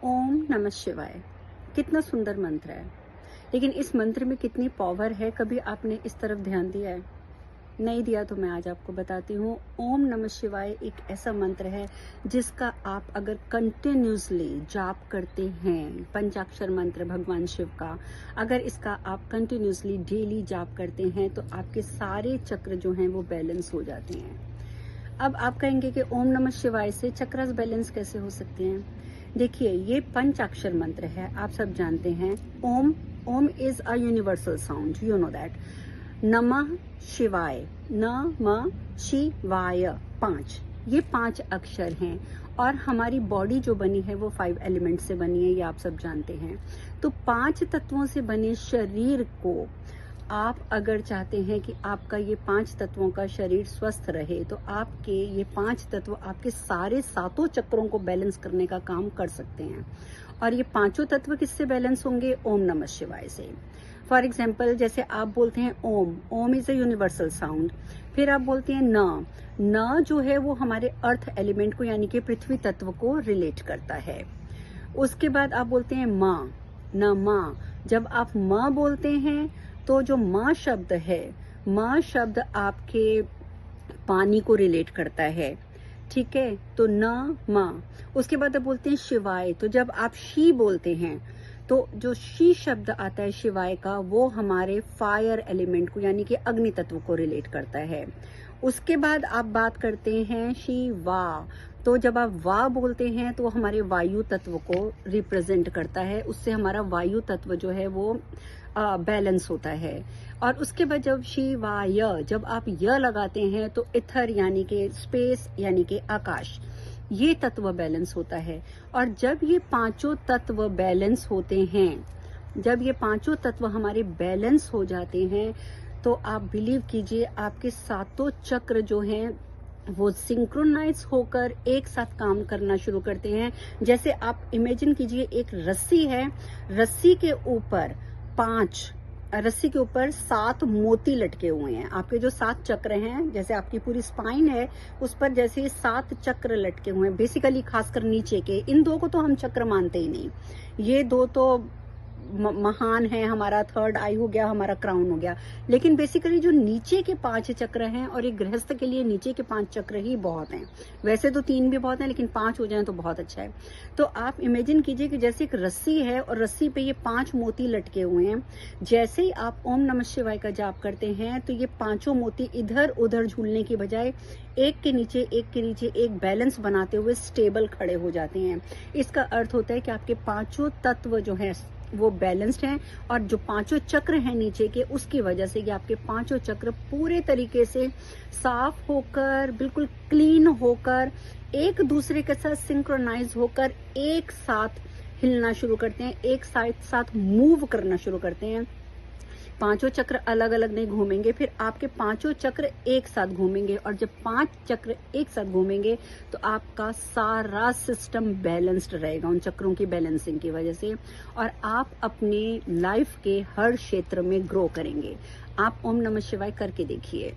ओम नमः शिवाय। कितना सुंदर मंत्र है, लेकिन इस मंत्र में कितनी पावर है, कभी आपने इस तरफ ध्यान दिया है? नहीं दिया तो मैं आज आपको बताती हूँ। ओम नमः शिवाय एक ऐसा मंत्र है जिसका आप अगर कंटिन्यूसली जाप करते हैं, पंचाक्षर मंत्र भगवान शिव का, अगर इसका आप कंटिन्यूसली डेली जाप करते हैं तो आपके सारे चक्र जो हैं वो बैलेंस हो जाते हैं। अब आप कहेंगे कि ओम नमः शिवाय से चक्रस बैलेंस कैसे हो सकते हैं? देखिए, ये पंचाक्षर मंत्र है, आप सब जानते हैं। Om is a universal sound, you know that. नमः शिवाय, नमः शिवाय, 5, ये 5 अक्षर हैं। और हमारी बॉडी जो बनी है वो 5 एलिमेंट से बनी है, ये आप सब जानते हैं। तो 5 तत्वों से बने शरीर को आप अगर चाहते हैं कि आपका ये 5 तत्वों का शरीर स्वस्थ रहे, तो आपके ये 5 तत्व आपके सारे 7 चक्रों को बैलेंस करने का काम कर सकते हैं। और ये 5 तत्व किससे बैलेंस होंगे? ओम नमः शिवाय से। फॉर एग्जाम्पल, जैसे आप बोलते हैं Om is a universal sound. फिर आप बोलते हैं न जो है वो हमारे अर्थ एलिमेंट को यानी कि पृथ्वी तत्व को रिलेट करता है। उसके बाद आप बोलते हैं माँ। जब आप माँ बोलते हैं तो जो माँ शब्द है, माँ शब्द आपके पानी को रिलेट करता है, ठीक है? तो न माँ। उसके बाद आप बोलते हैं शिवाय। तो जब आप शी बोलते हैं तो जो शी शब्द आता है शिवाय का, वो हमारे फायर एलिमेंट को यानी कि अग्नि तत्व को रिलेट करता है। उसके बाद आप बात करते हैं शिवा। तो जब आप वा बोलते हैं तो हमारे वायु तत्व को रिप्रेजेंट करता है, उससे हमारा वायु तत्व जो है वो बैलेंस होता है। और उसके बाद जब शिवाय, जब आप य लगाते हैं तो इथर यानी कि स्पेस यानी कि आकाश, ये तत्व बैलेंस होता है। और जब ये 5 तत्व बैलेंस होते हैं, जब ये 5 तत्व हमारे बैलेंस हो जाते हैं, तो आप बिलीव कीजिए आपके 7 चक्र जो हैं वो सिंक्रोनाइज होकर एक साथ काम करना शुरू करते हैं। जैसे आप इमेजिन कीजिए, एक रस्सी है, रस्सी के ऊपर 7 मोती लटके हुए हैं। आपके जो 7 चक्र हैं, जैसे आपकी पूरी स्पाइन है, उस पर जैसे 7 चक्र लटके हुए हैं। बेसिकली खासकर नीचे के, इन 2 को तो हम चक्र मानते ही नहीं, ये 2 तो महान है। हमारा थर्ड आई हो गया, हमारा क्राउन हो गया। लेकिन बेसिकली जो नीचे के 5 चक्र हैं, और एक गृहस्थ के लिए नीचे के 5 चक्र ही बहुत हैं। वैसे तो 3 भी बहुत हैं, लेकिन 5 हो जाएं तो बहुत अच्छा है। तो आप इमेजिन कीजिए कि जैसे एक रस्सी है और रस्सी पे ये 5 मोती लटके हुए हैं। जैसे ही आप ओम नमः शिवाय का जाप करते हैं तो ये 5 मोती इधर उधर झूलने की बजाय एक के नीचे एक बैलेंस बनाते हुए स्टेबल खड़े हो जाते हैं। इसका अर्थ होता है कि आपके 5 तत्व जो है वो बैलेंस्ड हैं, और जो 5 चक्र हैं नीचे के, उसकी वजह से ये आपके 5 चक्र पूरे तरीके से साफ होकर, बिल्कुल क्लीन होकर, एक दूसरे के साथ सिंक्रोनाइज होकर एक साथ हिलना शुरू करते हैं, एक साथ मूव करना शुरू करते हैं। 5 चक्र अलग अलग नहीं घूमेंगे, फिर आपके 5 चक्र एक साथ घूमेंगे। और जब 5 चक्र एक साथ घूमेंगे तो आपका सारा सिस्टम बैलेंस्ड रहेगा उन चक्रों की बैलेंसिंग की वजह से, और आप अपनी लाइफ के हर क्षेत्र में ग्रो करेंगे। आप ओम नमः शिवाय करके देखिए।